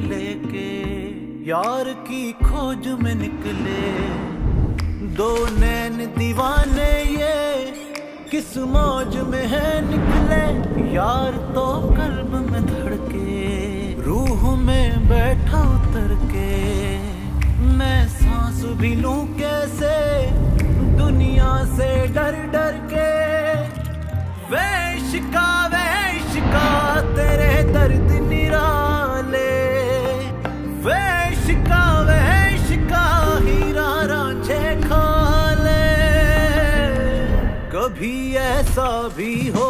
लेके यार की खोज में निकले दो नैन दीवाने, ये किस मौज में है निकले। यार तो कल्ब में धड़के रूह में बैठा उतर के, मैं सांस भी लूं कैसे दुनिया से डर डर के। वे इश्का तेरे दर्द निराले, वे इश्का हीरा रांझे खा ले। कभी ऐसा भी हो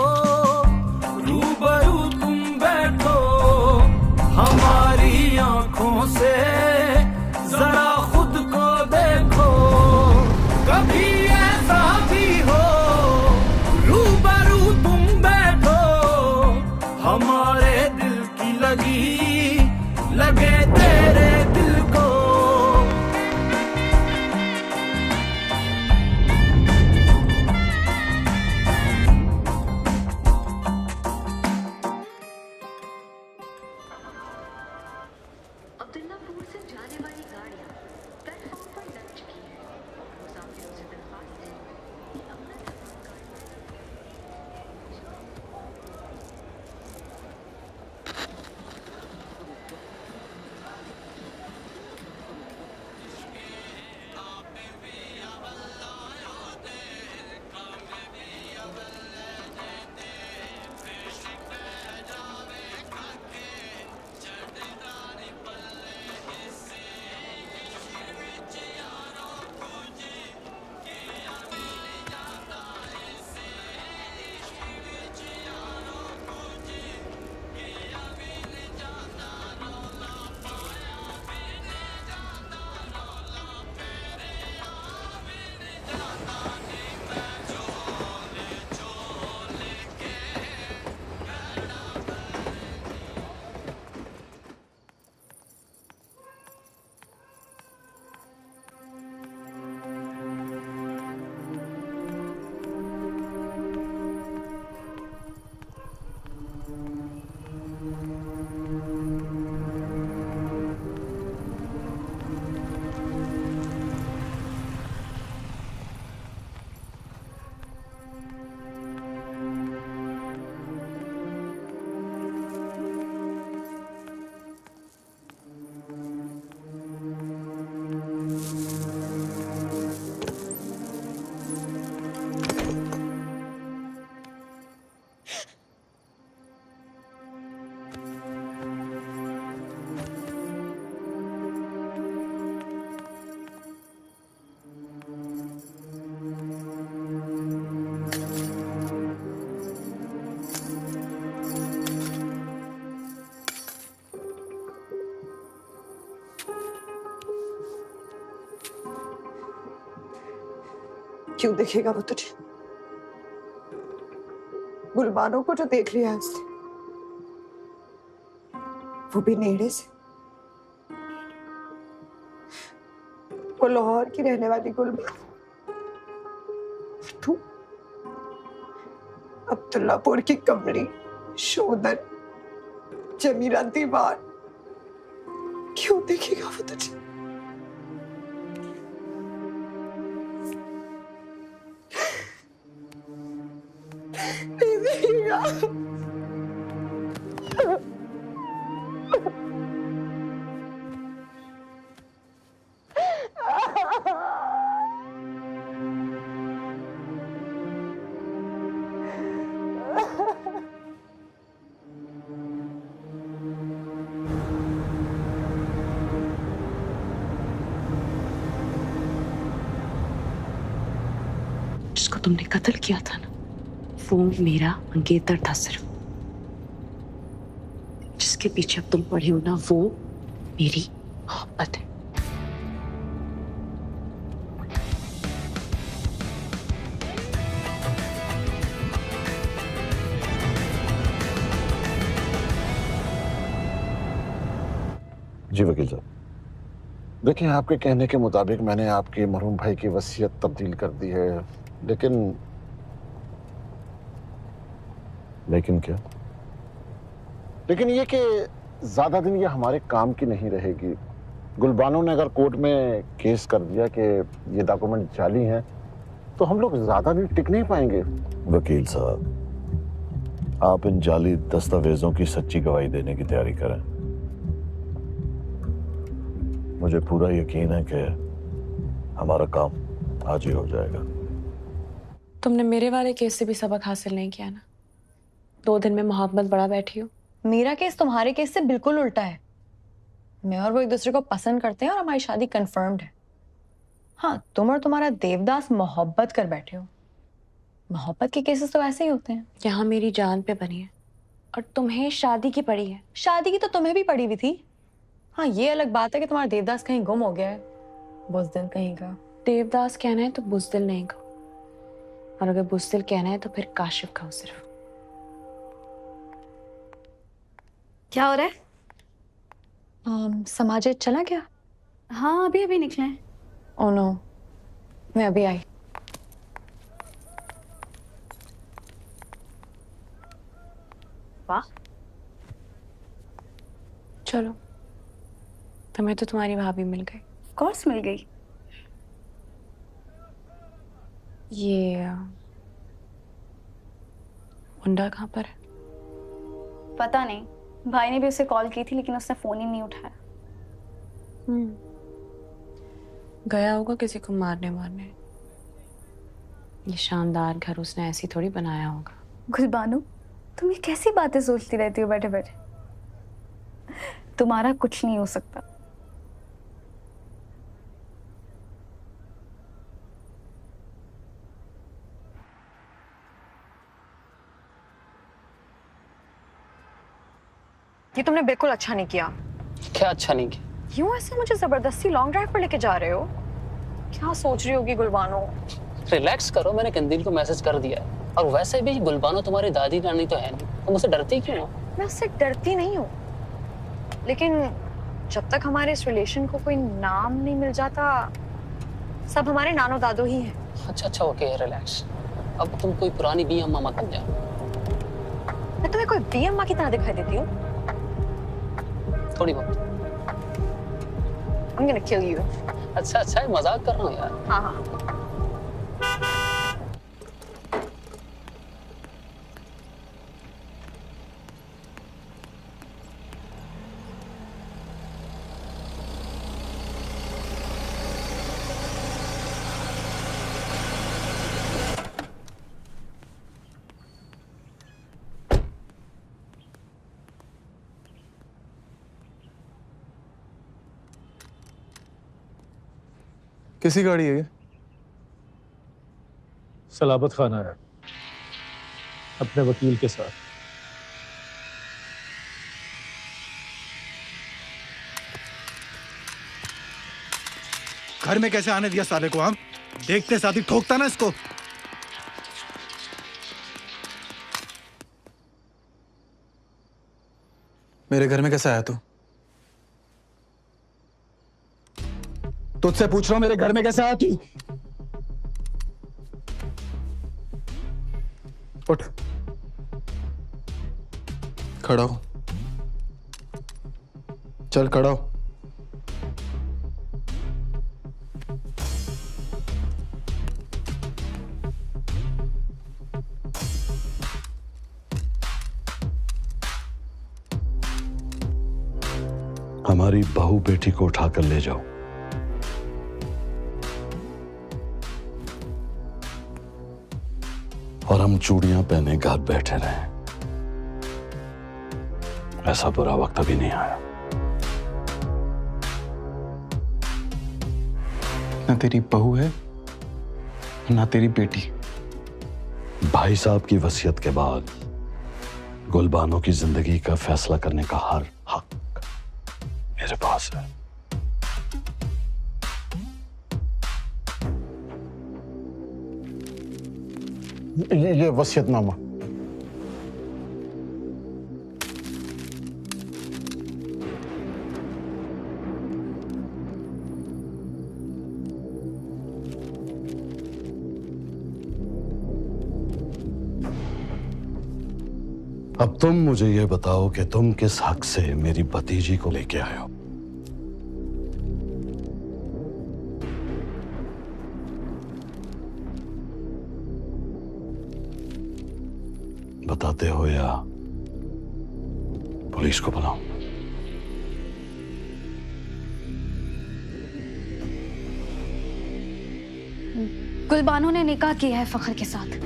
रूबरू तुम बैठो हमारी आंखों से, जरा खुद को देखो। कभी ऐसा भी हो रूबरू तुम बैठो हमारे दिल की लगे तेरे दिल को। अब्दुल्लापुर से जाने वाली गाड़ियां प्लेटफॉर्म पर लग चुकी हैं। मुसाफिरों से दरख्वास्त है कि अपना क्यों देखेगा वो तुझे? गुलबानों को जो देख लिया है उसने, वो भी नेड़े से। वो लाहौर की रहने वाली गुलबान, तू अब्दुल्लापुर की कमली शोदन जमीला दीवार। क्यों देखेगा वो तुझे? नहीं देखेगा। जिसको तुमने कत्ल किया था ना, वो मेरा मंगेतर था सिर्फ। जिसके पीछे अब तुम पड़े हो ना, वो मेरी मोहब्बत है। जी वकील साहब, देखिए आपके कहने के मुताबिक मैंने आपके मरहूम भाई की वसीयत तब्दील कर दी है, लेकिन क्या? लेकिन ये कि ज्यादा दिन ये हमारे काम की नहीं रहेगी। गुलबानो ने अगर कोर्ट में केस कर दिया कि ये डॉक्यूमेंट जाली हैं, तो हम लोग ज्यादा दिन टिक नहीं पाएंगे। वकील साहब, आप इन जाली दस्तावेजों की सच्ची गवाही देने की तैयारी करें। मुझे पूरा यकीन है कि हमारा काम आज ही हो जाएगा। तुमने मेरे वाले केस से भी सबक हासिल नहीं किया ना। 2 दिन में मोहब्बत बढ़ा बैठी हो। मेरा केस तुम्हारे केस से बिल्कुल उल्टा है। मैं और वो एक दूसरे को पसंद करते हैं और हमारी शादी कंफर्म्ड है। हाँ, तुम और तुम्हारा देवदास मोहब्बत कर बैठे हो। मोहब्बत के केसेस तो ऐसे ही होते हैं। यहाँ मेरी जान पे बनी है और तुम्हें शादी की पड़ी है। शादी की तो तुम्हें भी पड़ी हुई थी। हाँ, ये अलग बात है कि तुम्हारा देवदास कहीं गुम हो गया है, बुज़दिल कहीं का। देवदास कहना है तो बुज़दिल नहीं कहो, और अगर बुज़दिल कहना है तो फिर काशिफ कहो सिर्फ। क्या हो रहा है? समाजिद चला गया? हाँ, अभी अभी निकले हैं। ओह नो, मैं अभी आई। वाह, चलो, तुम्हें तो तुम्हारी भाभी मिल गई। कोर्स मिल गई। ये मुंडा कहाँ पर है? पता नहीं, भाई ने भी उसे कॉल की थी लेकिन उसने फोन ही नहीं उठाया। गया होगा किसी को मारने। ये शानदार घर उसने ऐसी थोड़ी बनाया होगा। गुलबानो, तुम ये कैसी बातें सोचती रहती हो बैठे बैठे? तुम्हारा कुछ नहीं हो सकता। ये तुमने बिल्कुल अच्छा नहीं किया। क्या अच्छा नहीं किया? क्यों ऐसे मुझे जबरदस्ती लॉन्ग ड्राइव पर लेके जा रहे हो? क्या सोच रही होगी गुलबानो? रिलैक्स करो, मैंने कंदील को मैसेज कर दिया है। और वैसे भी गुलबानो तुम्हारी दादी नानी तो है नहीं, तुम उससे डरती क्यों हो? मैं उससे डरती नहीं हूँ, लेकिन जब तक हमारे इस रिलेशन को कोई नाम नहीं मिल जाता, सब हमारे नानो दादो ही हैं। अच्छा ओके, रिलैक्स। अब तुम कोई पुरानी बी अम्मा मत बन जाओ। मैं तुम्हें कोई बी अम्मा की तरह दिखाई देती हूँ? थोड़ी बहुत। I'm gonna kill you. अच्छा, मजाक कर रहा हूँ यार। हाँ। किसी गाड़ी है ये? सलाबत खान आया अपने वकील के साथ। घर में कैसे आने दिया साले को? हम देखते साथ ही ठोकता ना इसको। मेरे घर में कैसे आया तू? तुझसे पूछ रहा हूं, मेरे घर में कैसे आया तू? उठ, खड़ा हो। चल खड़ा हो। हमारी बहू बेटी को उठाकर ले जाओ और हम चूड़ियां पहने घर बैठे रहे। ऐसा बुरा वक्त अभी नहीं आया। ना तेरी बहू है ना तेरी बेटी। भाई साहब की वसीयत के बाद गुलबानो की जिंदगी का फैसला करने का हर हक मेरे पास है। ये वसीयतनामा। अब तुम मुझे ये बताओ कि तुम किस हक से मेरी भतीजी को लेके आए हो? बताते हो या पुलिस को बुलाऊं? गुलबानो ने निकाह किया है फखर के साथ।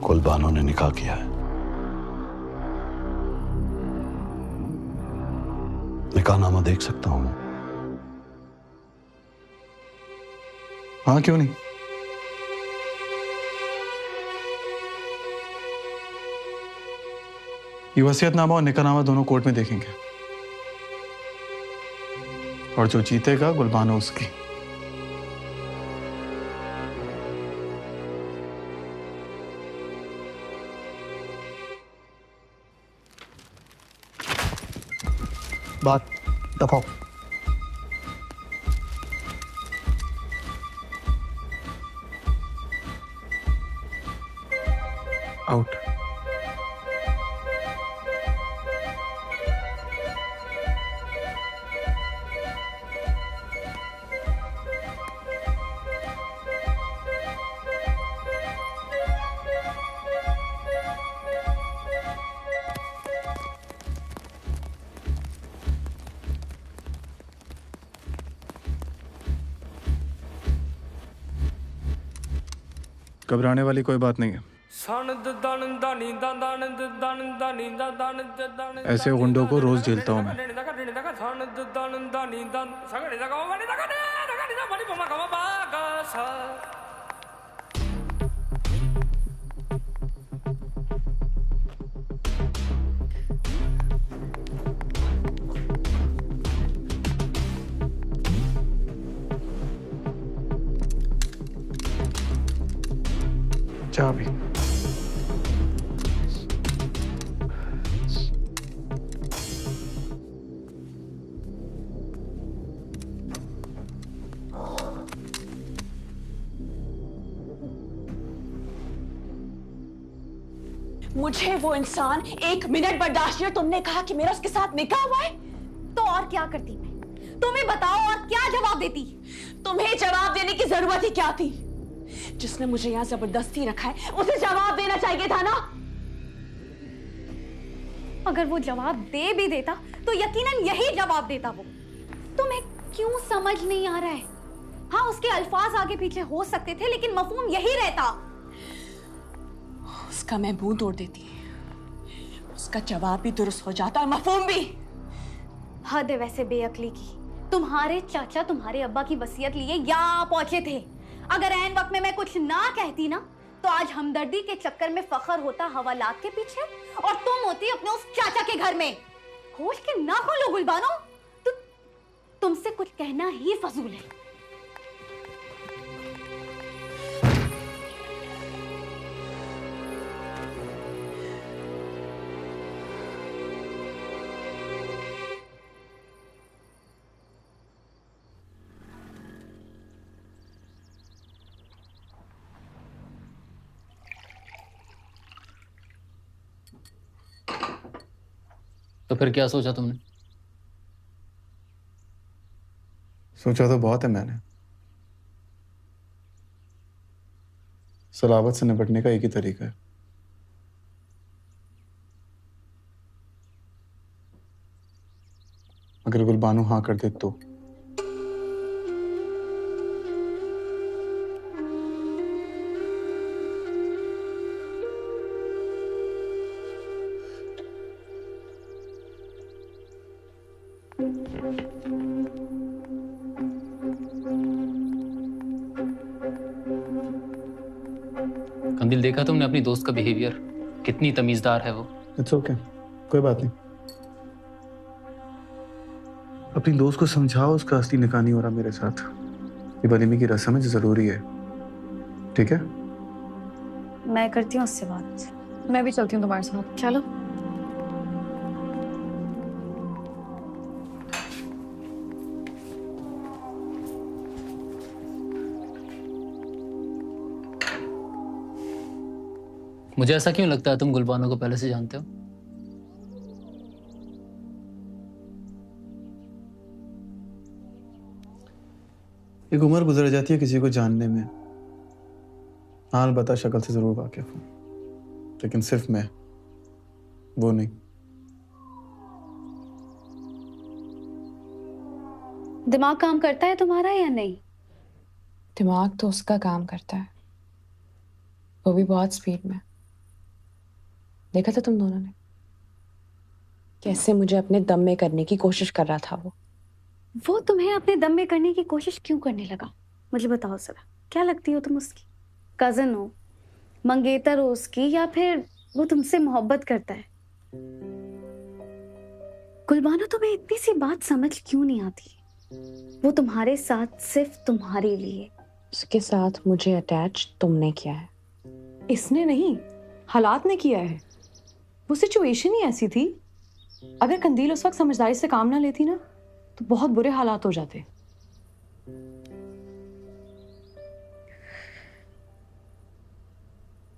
गुलबानो ने निकाह किया है। निकाहनामा देख सकता हूं? हाँ, क्यों नहीं। ये वसीयतनामा और निकाहनामा दोनों कोर्ट में देखेंगे और जो जीतेगा गुलबानो उसकी। बात दफाओ। आउट। घबराने वाली कोई बात नहीं है। ऐसे गुंडों को रोज झेलता हूं मैं। चाबी। मुझे वो इंसान 1 मिनट बर्दाश्त नहीं। तुमने कहा कि मेरा उसके साथ निकाह हुआ है, तो और क्या करती मैं? तुम्हें बताओ और क्या जवाब देती? तुम्हें जवाब देने की जरूरत ही क्या थी? जिसने मुझे यहाँ जबरदस्ती रखा है उसे जवाब देना चाहिए था ना। अगर वो जवाब दे भी देता तो यकीनन यही जवाब देता वो। तुम्हें क्यों समझ नहीं आ रहा है? हाँ, उसके अल्फाज आगे पीछे हो सकते थे लेकिन मफहूम यही रहता। उसका मैं मुंह तोड़ देती, उसका जवाब भी दुरुस्त हो जाता और मफहूम भी। हद है वैसे बेअक्ली की। तुम्हारे चाचा तुम्हारे अब्बा की वसीयत लिए यहाँ पहुंचे थे। अगर ऐन वक्त में मैं कुछ ना कहती ना तो आज हमदर्दी के चक्कर में फखर होता हवालात के पीछे और तुम होती अपने उस चाचा के घर में। होश के ना खोलो गुलबानो, तुमसे कुछ कहना ही फजूल है। तो फिर क्या सोचा तुमने? सोचा तो बहुत है मैंने। सलावत से निपटने का एक ही तरीका है। अगर गुलबानो हाँ कर दे तो कंदील, देखा तुमने अपनी दोस्त का बिहेवियर? कितनी तमीजदार है वो। इट्स ओके, कोई बात नहीं। अपनी दोस्त को समझाओ उसका असली निकाह नहीं हो रहा मेरे साथ। ये वलीमे की रस्म है जो जरूरी है, ठीक है? मैं करती हूँ उससे बात। मैं भी चलती हूँ तुम्हारे साथ। चलो। मुझे ऐसा क्यों लगता है तुम गुलबानो को पहले से जानते हो? एक उम्र गुजर जाती है किसी को जानने में। हाल बता शक्ल से जरूर वाकिफ हूं, लेकिन सिर्फ मैं, वो नहीं। दिमाग काम करता है तुम्हारा या नहीं? दिमाग तो उसका काम करता है, वो भी बहुत स्पीड में। देखा था तुम दोनों ने कैसे मुझे अपने दम में करने की कोशिश कर रहा था। वो तुम्हें अपने दम में करने की कोशिश क्यों करने लगा? मुझे बताओ जरा, क्या लगती हो तुम उसकी? कजन हो, मंगेतर हो उसकी, या फिर वो तुमसे मोहब्बत करता है? गुलबानो, तुम्हें इतनी सी बात समझ क्यों नहीं आती? वो तुम्हारे साथ सिर्फ तुम्हारे लिए। उसके साथ मुझे अटैच तुमने किया है। इसने नहीं, हालात ने किया है। वो सिचुएशन ही ऐसी थी। अगर कंदील उस वक्त समझदारी से काम ना लेती ना, तो बहुत बुरे हालात हो जाते।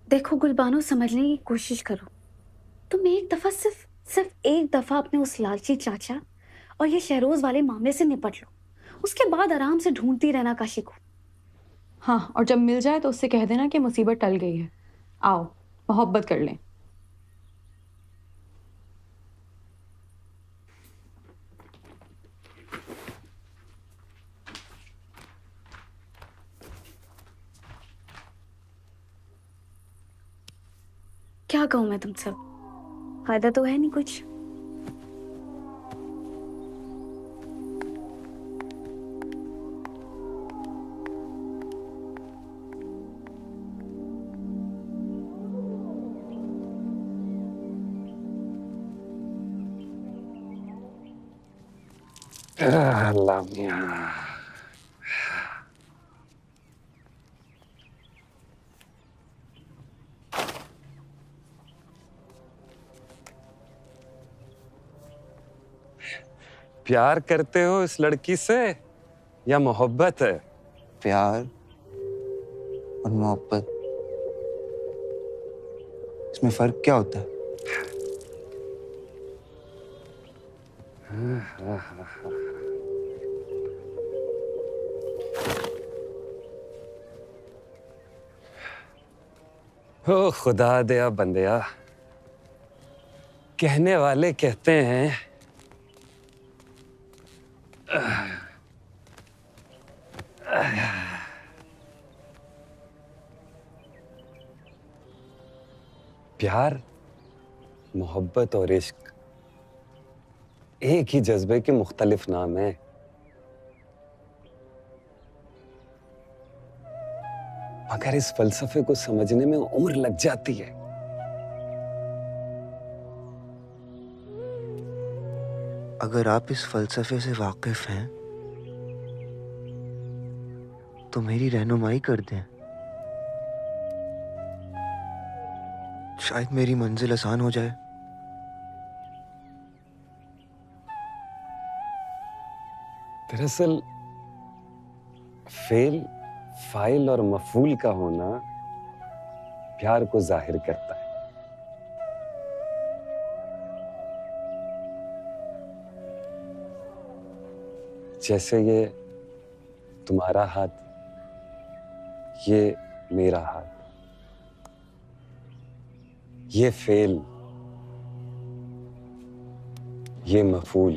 देखो गुलबानो, समझने की कोशिश करो। तुम एक दफा सिर्फ एक दफा अपने उस लालची चाचा और ये शहरोज वाले मामले से निपट लो, उसके बाद आराम से ढूंढती रहना काशी को। हाँ, और जब मिल जाए तो उससे कह देना कि मुसीबत टल गई है, आओ मोहब्बत कर लें। क्या कहूं मैं तुमसे, फायदा तो है नहीं कुछ। लामिया, प्यार करते हो इस लड़की से या मोहब्बत है? प्यार और मोहब्बत, इसमें फर्क क्या होता है? ओ खुदा दया बंदया, कहने वाले कहते हैं प्यार, मोहब्बत और इश्क एक ही जज्बे के मुख्तलिफ नाम हैं। मगर इस फलसफे को समझने में उम्र लग जाती है। अगर आप इस फलसफे से वाकिफ हैं तो मेरी रहनुमाई कर दें। शायद मेरी मंजिल आसान हो जाए। दरअसल फेल, फाइल और मफूल का होना प्यार को जाहिर करता है। जैसे ये तुम्हारा हाथ, ये मेरा हाथ, ये फेल, ये मफूल,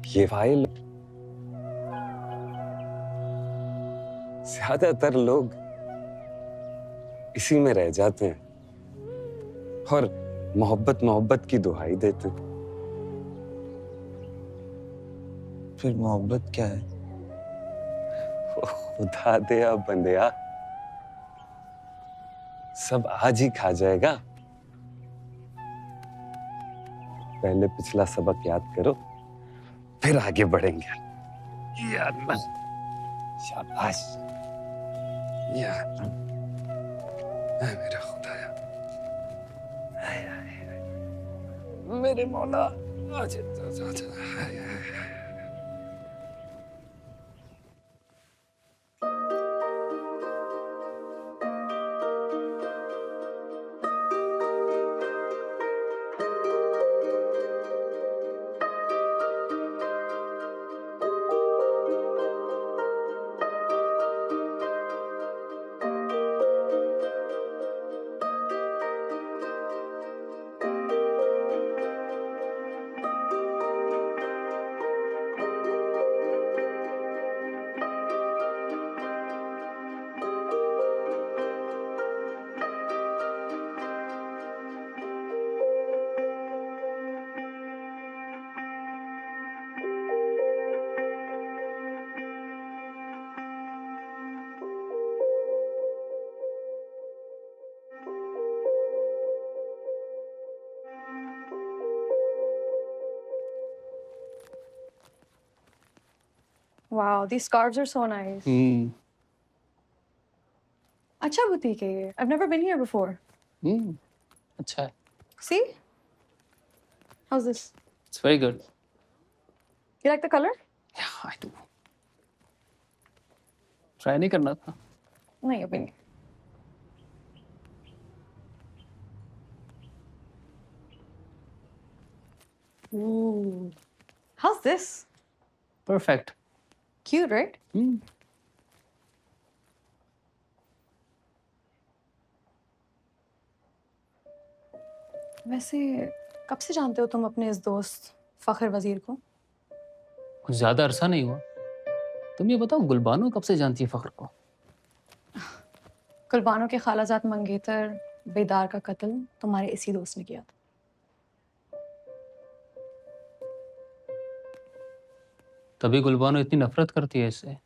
ये फाइल। ज्यादातर लोग इसी में रह जाते हैं और मोहब्बत मोहब्बत की दुहाई देते हैं। फिर मोहब्बत क्या है? खुदा दया बंदया, सब आज ही खा जाएगा। पहले पिछला सबक याद करो, फिर आगे बढ़ेंगे। या अल्लाह, शाबाश। या अल्लाह, मेरा खुदाया, मेरे मौला, आजा आजा आजा। Wow, these scarves are so nice. अच्छा boutique है ये. I've never been here before. अच्छा है. See? How's this? It's very good. You like the color? Yeah, I do. Try नहीं करना था. नहीं अभी नहीं. Ooh. How's this? Perfect. Cute, right? वैसे कब से जानते हो तुम अपने इस दोस्त फखर वजीर को? कुछ ज्यादा अरसा नहीं हुआ. तुम ये बताओ गुलबानो कब से जानती है फखर को? गुलबानो के खालाजाद मंगेतर बेदार का कत्ल तुम्हारे इसी दोस्त ने किया था. तभी गुलबानो इतनी नफरत करती है इससे.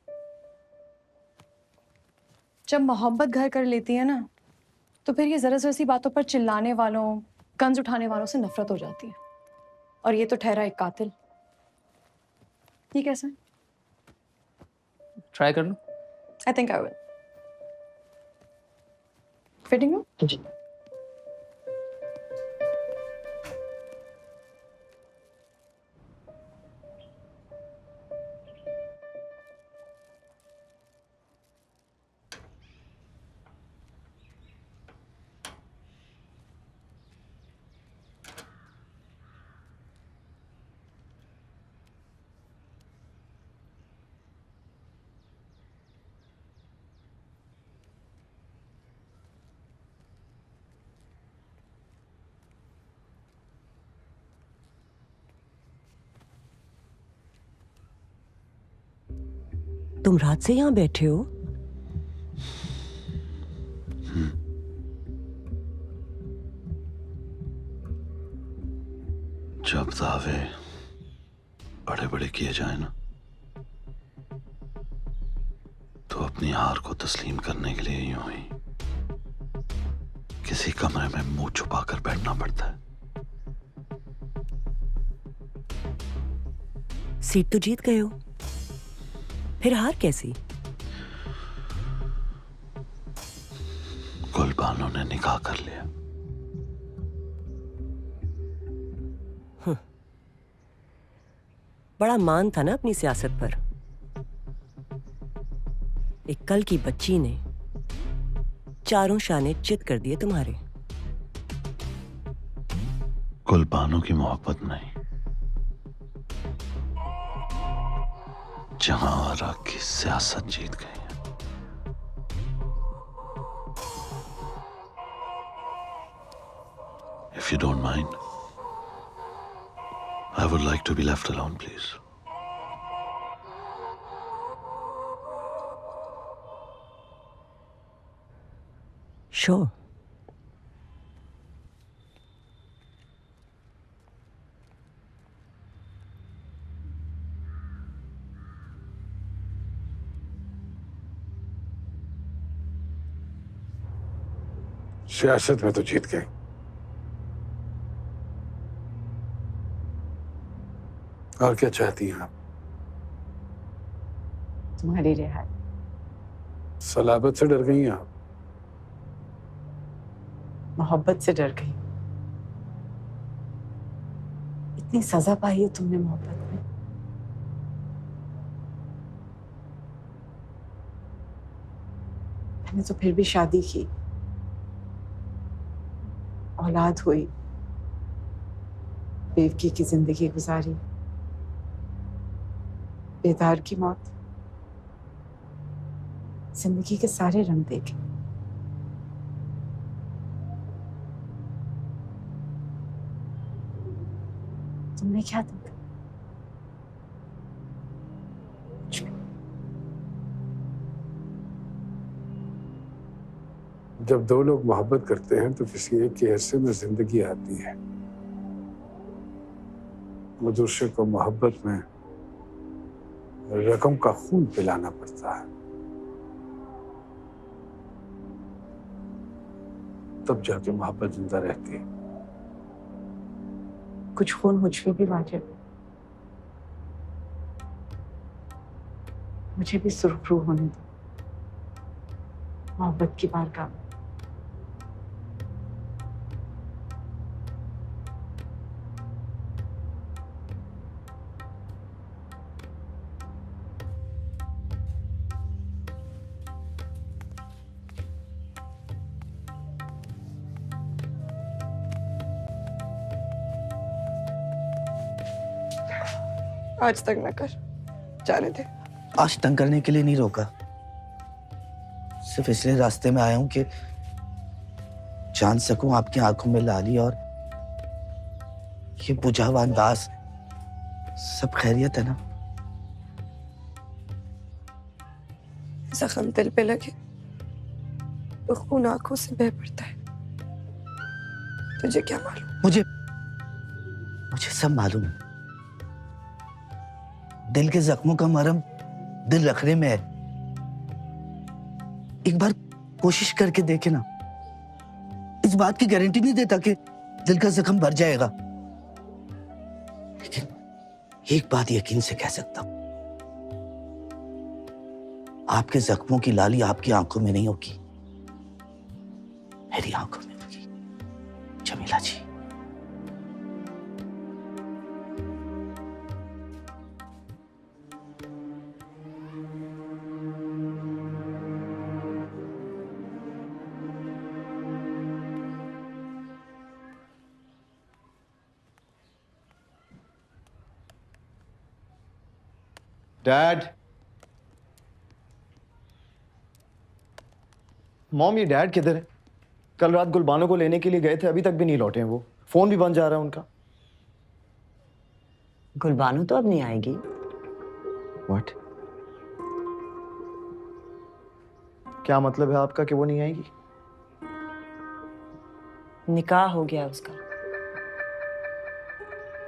जब मोहब्बत घर कर लेती है ना, तो फिर ये जरा जरा सी बातों पर चिल्लाने वालों, गंज उठाने वालों से नफरत हो जाती है. और ये तो ठहरा एक कातिल. ये कैसे? ट्राई कर लो. I think I will. Fitting हो? जी. तुम रात से यहाँ बैठे हो? जब दावे बड़े बड़े किए जाए ना, तो अपनी हार को तस्लीम करने के लिए यूं ही किसी कमरे में मुंह छुपाकर बैठना पड़ता है. सीट तो जीत गए हो, फिर हार कैसी? गुलबानो ने निकाह कर लिया. बड़ा मान था ना अपनी सियासत पर. एक कल की बच्ची ने चारों शाने चित कर दिए तुम्हारे. गुलबानो की मोहब्बत नहीं, जहां आरा की सियासत जीत गई है. If you don't mind, I would like to be left alone, please. Sure. सियासत में तो जीत गए, और क्या चाहती हैं आप? तुम्हारी रिहाई. सलाबत से डर गई हैं आप? मोहब्बत से डर गई. इतनी सजा पाई है तुमने मोहब्बत में. मैंने तो फिर भी शादी की, औलाद हुई, बेवकी की जिंदगी गुजारी, बेदार की मौत, जिंदगी के सारे रंग देखे. तुमने क्या देखा? जब दो लोग मोहब्बत करते हैं तो किसी एक के हिस्से में जिंदगी आती है. वो दूसरे को मोहब्बत में रकम का खून पिलाना पड़ता है, तब जाके मोहब्बत जिंदा रहती है. कुछ खून मुझ पे भी वाजिब. मुझे भी सुरखरू होने दो, मोहब्बत की बारगाह में। आज तक न कर, जाने दे। आज तंग करने के लिए नहीं रोका, सिर्फ इसलिए रास्ते में आया हूं कि जान सकूं आपकी आंखों में लाली और ये बुझा हुआ अंदाज। सब खैरियत है ना? जख्म दिल पे लगे तो खून आंखों से बह पड़ता है। तुझे क्या मालूम? मुझे सब मालूम है। दिल के जख्मों का मरहम दिल रखने में है। एक बार कोशिश करके देखे ना। इस बात की गारंटी नहीं देता कि दिल का जख्म भर जाएगा, लेकिन एक बात यकीन से कह सकता हूं, आपके जख्मों की लाली आपकी आंखों में नहीं होगी, मेरी आंखों में होगी। जमीला जी, डैड, मॉम, ये डैड किधर है? कल रात गुलबानो को लेने के लिए गए थे, अभी तक भी नहीं लौटे हैं वो। फोन भी बंद जा रहा है उनका। गुलबानो तो अब नहीं आएगी। व्हाट? क्या मतलब है आपका कि वो नहीं आएगी? निकाह हो गया उसका,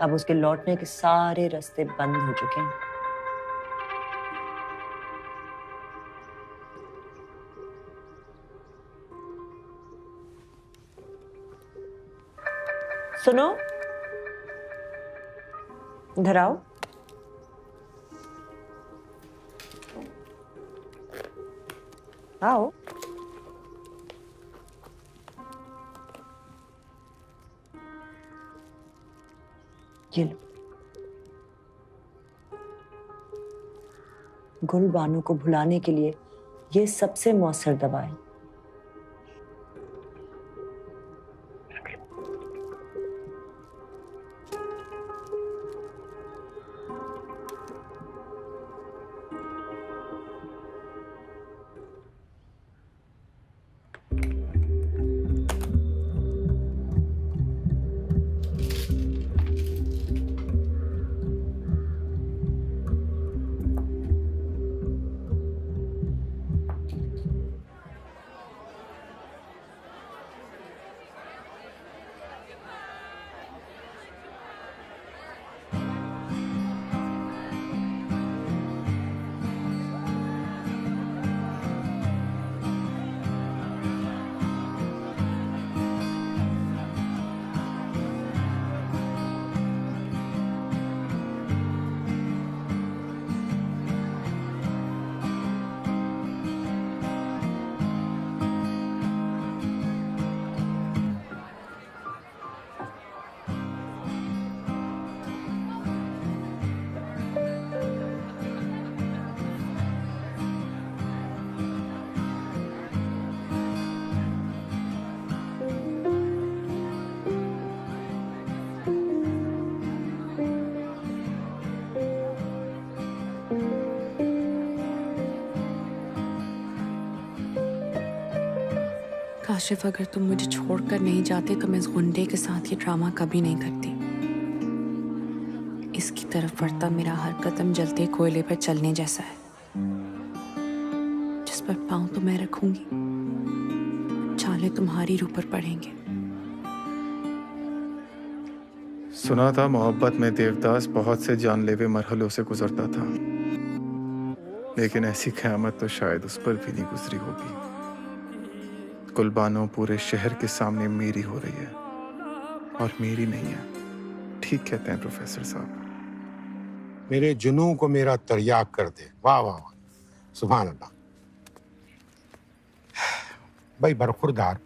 अब उसके लौटने के सारे रास्ते बंद हो चुके हैं। सुनो, इधर आओ। आओ। ये लो, गुलबानो को भुलाने के लिए ये सबसे मौसर दवा है। काशिफ, अगर तुम मुझे छोड़कर नहीं जाते तो मैं इस गुंडे के साथ ये ड्रामा कभी नहीं करती। इसकी तरफ बढ़ता मेरा हर कदम जलते कोयले पर चलने जैसा है। जिस पर पाँव तो मैं रखूंगी, छाले तुम्हारी रूह पर पड़ेंगे। सुना था मोहब्बत में देवदास बहुत से जानलेवे मरहलों से गुजरता था, लेकिन ऐसी क़यामत तो शायद उस पर भी नहीं गुजरी होगी। गुलबानो पूरे शहर के सामने मेरी हो रही है और मेरी नहीं है। ठीक कहते हैं प्रोफेसर साहब। मेरे जुनून को मेरा तर्याक कर दे। वाह वाह वाह। सुभान अल्लाह। भाई बरखुरदार,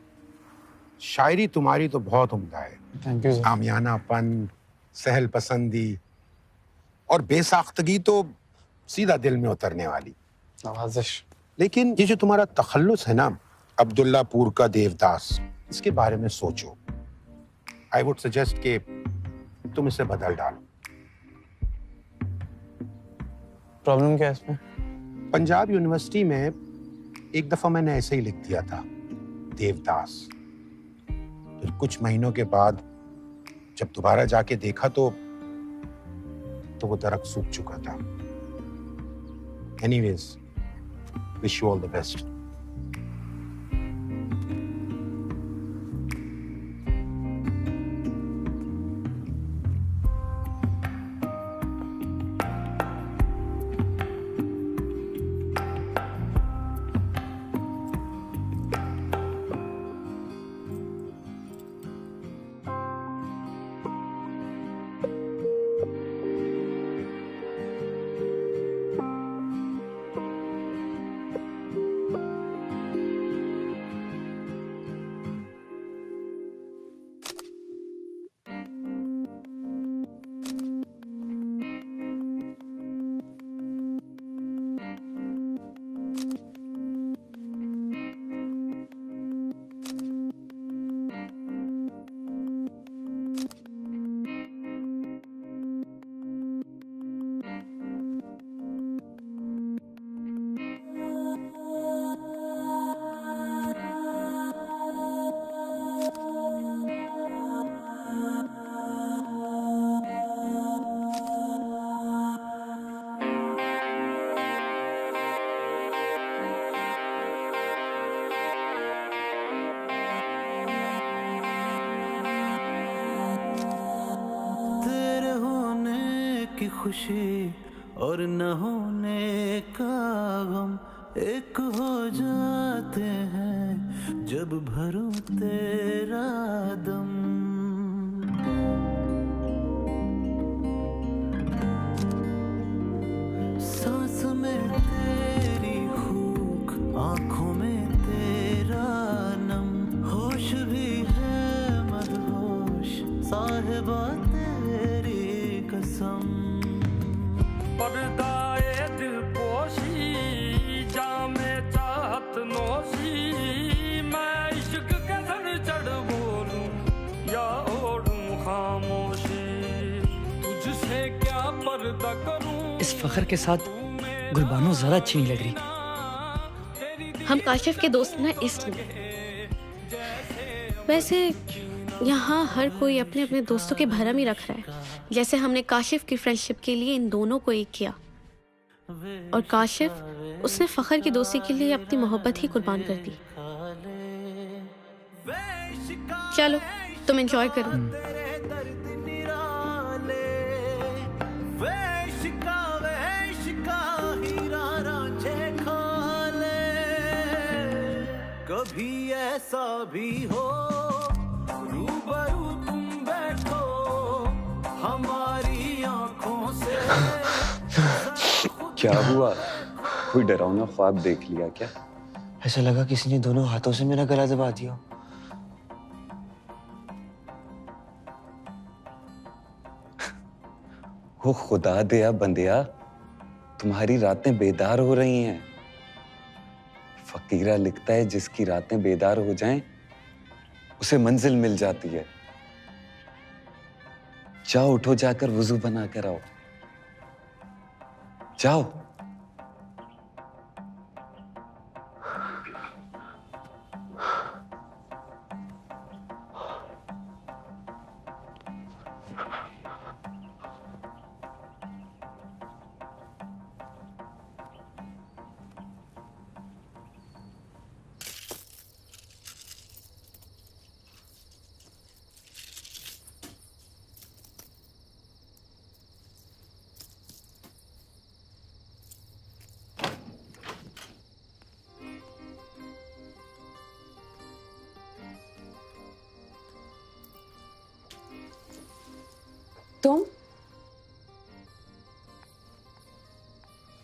शायरी तुम्हारी तो बहुत उम्दा है। Thank you. आमियानापन, सहल पसंदी और बेसाख्तगी तो सीधा दिल में उतरने वाली। नवाजिश। लेकिन ये जो तुम्हारा तखल्लुस है ना, अब्दुल्लापुर का देवदास, इसके बारे में सोचो। आई वुड सजेस्ट कि तुम इसे बदल डालो। प्रॉब्लम क्या है इसमें? पंजाब यूनिवर्सिटी में एक दफा मैंने ऐसे ही लिख दिया था, देवदास। फिर कुछ महीनों के बाद जब दोबारा जाके देखा तो वो दरख्त सूख चुका था। Anyways, wish you all the best. की खुशी और न होने का गम एक हो जाते हैं जब भरो तेरा दम। सांस में तेरी फूक, आंखों में तेरा नम, होश भी है मदहोश साहिबा तेरी कसम। पर्दाए दिल पोशी, जामे चाहत नोशी, मैं इश्क के धड़ चढ़ बोलूं या ओढ़ूं खामोशी, तुझसे क्या पर्दा करूं। इस फखर के साथ गुलबानो जरा अच्छी नहीं लग रही। हम काशिफ के दोस्त ना इसलिए। वैसे यहाँ हर कोई अपने अपने दोस्तों के भरम ही रख रहा है, जैसे हमने काशिफ की फ्रेंडशिप के लिए इन दोनों को एक किया और काशिफ उसने फखर की दोस्ती के लिए अपनी मोहब्बत ही कुर्बान कर दी। चलो तुम एंजॉय करो। कभी ऐसा भी हो रूबरू तुम बैठो हमारी आंखों से। क्या हुआ? कोई डरावना ख्वाब देख लिया क्या? ऐसा लगा किसी ने दोनों हाथों से मेरा गला दबा दिया। वो खुदा दया बंदिया, तुम्हारी रातें बेदार हो रही हैं। फकीरा लिखता है जिसकी रातें बेदार हो जाएं उसे मंजिल मिल जाती है। जाओ उठो, जाकर वुजू बना कर आओ। जाओ।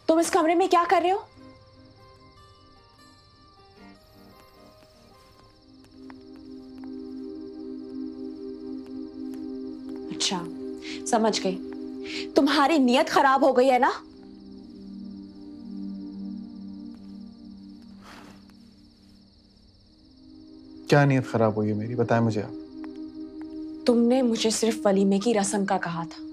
तुम इस कमरे में क्या कर रहे हो? अच्छा, समझ गई। तुम्हारी नीयत खराब हो गई है ना? क्या नीयत खराब हुई है मेरी, बताएं मुझे आप। तुमने मुझे सिर्फ वलीमे की रस्म का कहा था।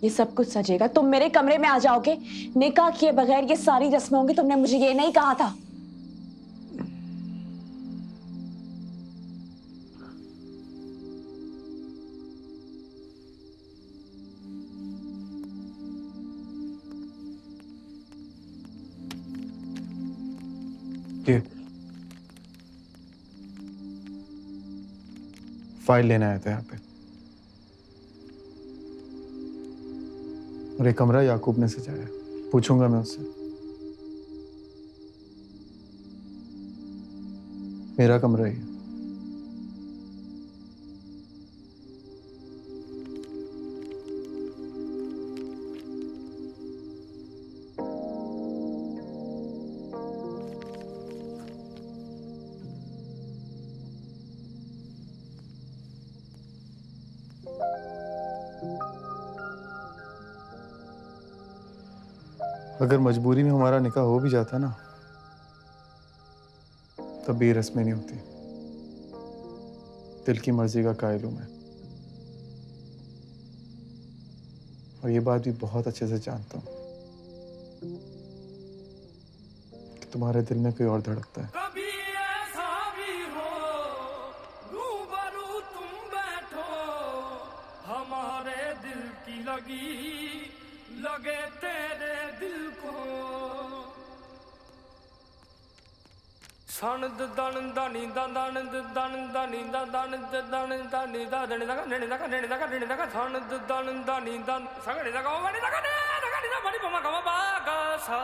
ये सब कुछ सजेगा, तुम मेरे कमरे में आ जाओगे, निकाह किए बगैर ये सारी रस्में होंगी, तुमने मुझे ये नहीं कहा था। ये फाइल लेने आया था यहाँ पे, और एक कमरा याकूब ने सजाया। पूछूंगा मैं उससे। मेरा कमरा ही है। अगर मजबूरी में हमारा निकाह हो भी जाता ना, तब भी ये रस्में नहीं होती। दिल की मर्जी का कायल हूं मैं, और ये बात भी बहुत अच्छे से जानता हूं कि तुम्हारे दिल में कोई और धड़कता है। कभी ऐसा भी हो रूबरू तुम बैठो, हमारे दिल की लगे तेरे दिल को। सनद दन दनी दन दनी दन दनी दनी सनद दन दनी दन सगड़ी दगा वनी दगा ने दगा ने बड़ी पमा कमा बागा सा।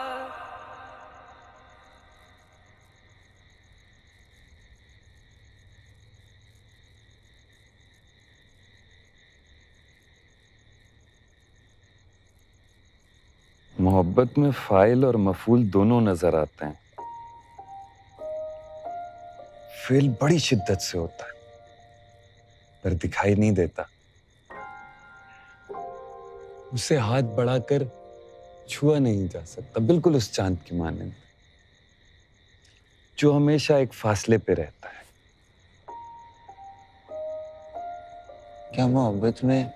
मोहब्बत में फाइल और मफूल दोनों नजर आते हैं। फेल बड़ी शिद्दत से होता है पर दिखाई नहीं देता। उसे हाथ बढ़ाकर छुआ नहीं जा सकता, बिल्कुल उस चांद की मानंद जो हमेशा एक फासले पे रहता है। क्या मोहब्बत में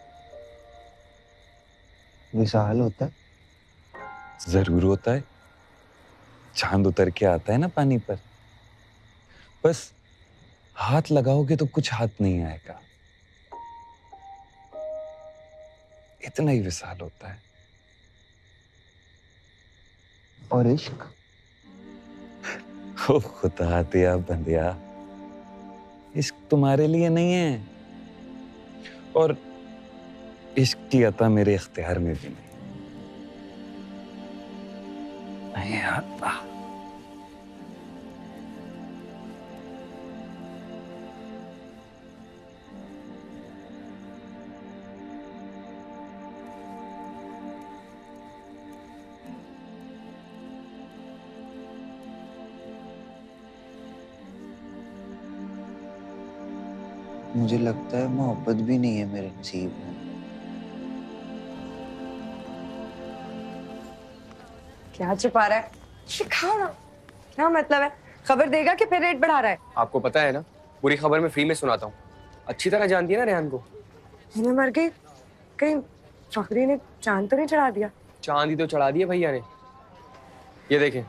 विशाल होता है? जरूर होता है। चांद उतर के आता है ना पानी पर, बस हाथ लगाओगे तो कुछ हाथ नहीं आएगा, इतना ही विशाल होता है। और इश्क? ओ खुदा दिया बंदिया, इश्क तुम्हारे लिए नहीं है, और इश्क की अता मेरे इख्तियार में भी नहीं आता। मुझे लगता है मोहब्बत भी नहीं है मेरे नसीब में। क्या छुपा रहा है? दिखाओ ना, क्या मतलब है? खबर देगा कि फिर रेट बढ़ा रहा है? आपको पता है ना, पूरी खबर मैं फ्री में सुनाता हूँ। अच्छी तरह जानती है ना रेहान को। मैं मर गई, कहीं फखरी ने चांद तो नहीं चढ़ा दिया? चांद ही तो चढ़ा दिया भैया ने। ये देखें।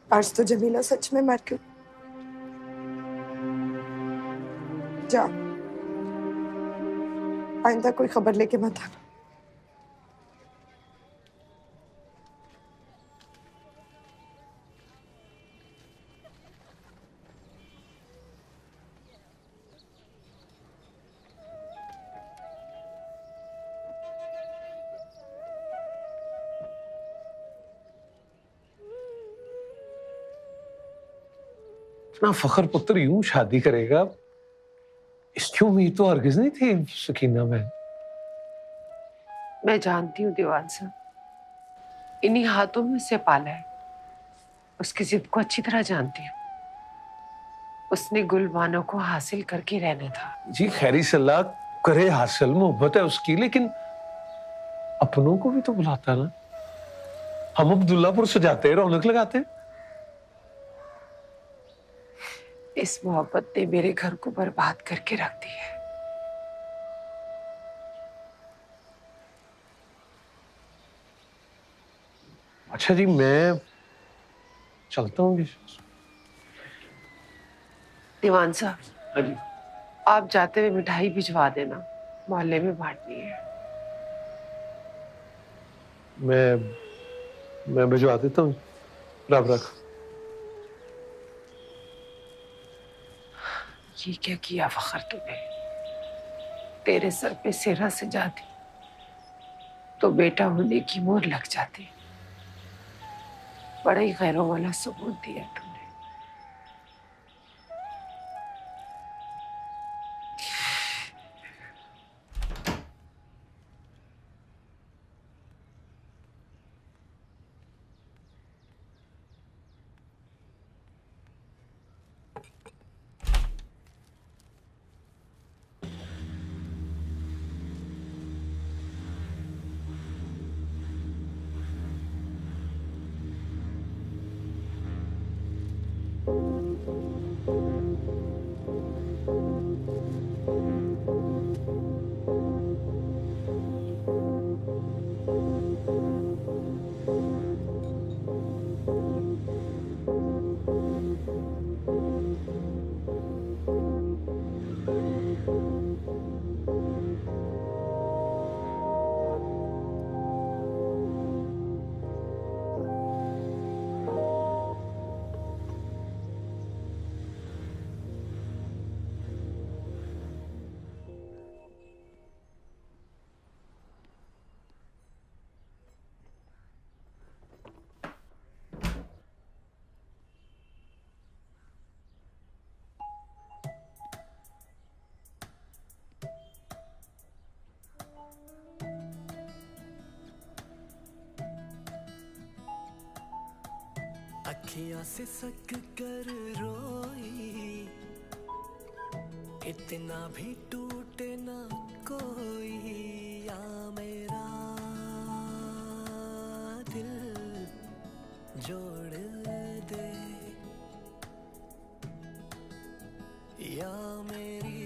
आज तो जमीला सच में मर गई। जा, आइंदा कोई खबर लेके मत आना। इतना फखर पुत्र यूं शादी करेगा, इसकी उम्मीद तो हरगिज नहीं थी सकीना में। मैं जानती हूँ दीवान साहब, इन्हीं हाथों में उसे पाला है। उसकी जिद को अच्छी तरह जानती हूँ। उसने गुलबानो को हासिल करके रहना था। जी खैरी सलाह करे हासिल, मोहब्बत है उसकी, लेकिन अपनों को भी तो बुलाता ना। हम अब्दुल्लापुर सजाते रौनक लगाते। इस मोहब्बत ने मेरे घर को बर्बाद करके रख दिया है। अच्छा जी, मैं चलता हूँ। दीवान साहब, हाँ जी, आप जाते हुए मिठाई भिजवा देना, मोहल्ले में बांटनी है। मैं भिजवा देता हूँ। रब रख। ये क्या किया फखर तूने? तेरे सर पे सेहरा से जाती तो बेटा होने की मोहर लग जाती। बड़ा ही गैरों वाला सबूत दिया तूने। अखियां से सक कर रोई, इतना भी टूटे ना कोई, या मेरा दिल जोड़ दे, या मेरी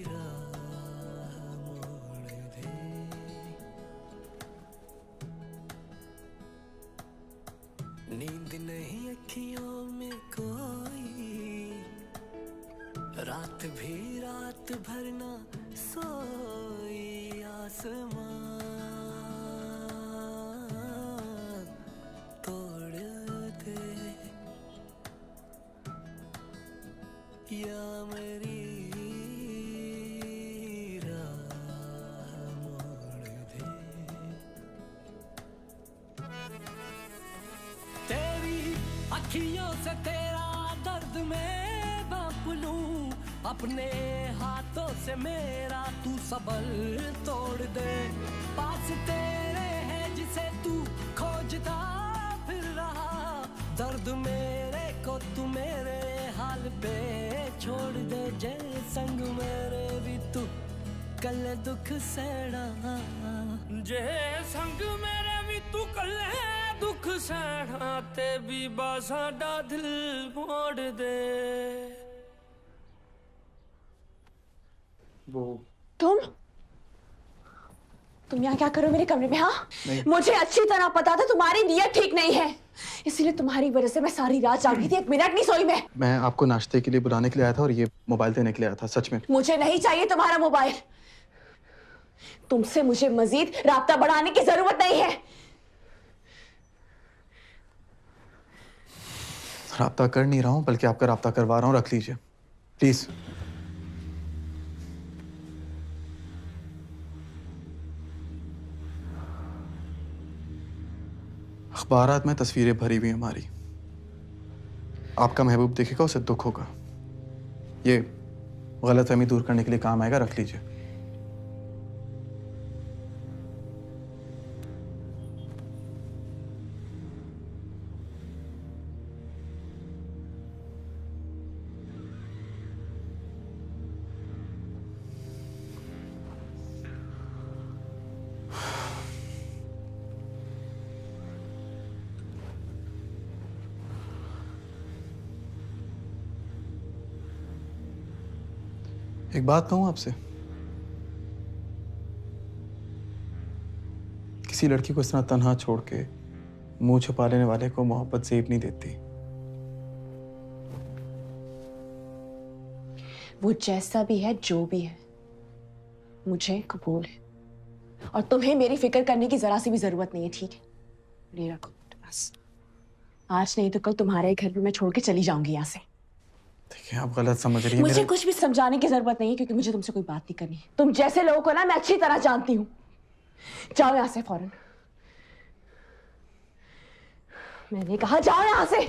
राह मोड़ दे। नींद नहीं अखियों में कोई, रात भी रात भर ना सोई, आसमां तोड़ दे, या मेरी राह मोड़ दे। तेरी अखियों से तेरा दर्द मैं बांप लूं, अपने हाथों से मेरा तू सबल तोड़ दे। पास तेरे है जिसे तू खोजता फिर रहा, दर्द मेरे को तू मेरे हाल पे छोड़ दे। जे संग मेरे भी तू कल दुख सड़ा, जे संग मेरे भी तू कल दुख सहना, ते भी बासाडा दिल मोड़ दे। तुम यहाँ क्या करो मेरे कमरे में? हाँ, मुझे अच्छी तरह पता था तुम्हारी नीयत ठीक नहीं है, इसीलिए तुम्हारी वजह से मैं सारी रात जागी थी, एक मिनट नहीं सोई मैं आपको नाश्ते के लिए बुलाने के लिए आया था और ये मोबाइल देने के लिए आया था। सच में मुझे नहीं चाहिए तुम्हारा मोबाइल। तुमसे मुझे मजीद राब्ता बढ़ाने की जरूरत नहीं है। राब्ता कर नहीं रहा हूं, बल्कि आपका राब्ता करवा रहा हूं। रख लीजिए प्लीज। अखबारात में तस्वीरें भरी हुई हमारी। आपका महबूब देखेगा, उसे दुख होगा। ये गलतफहमी दूर करने के लिए काम आएगा, रख लीजिए। एक बात कहूं आपसे, किसी लड़की को इस तरह तन्हा छोड़ के मुंह छुपा लेने वाले को मोहब्बत जेब नहीं देती। वो जैसा भी है, जो भी है, मुझे कबूल है और तुम्हें मेरी फिक्र करने की जरा सी भी जरूरत नहीं है, ठीक है? ले रखो बस। आज नहीं तो कल तुम्हारे घर भी मैं छोड़ के चली जाऊंगी यहाँ से। देखिए, आप गलत समझ रही हैं। मुझे कुछ भी समझाने की जरूरत नहीं है, क्योंकि मुझे तुमसे कोई बात नहीं करनी। तुम जैसे लोगों को ना मैं अच्छी तरह जानती हूँ। जाओ यहाँ से फौरन। मैंने कहा जाओ यहाँ से।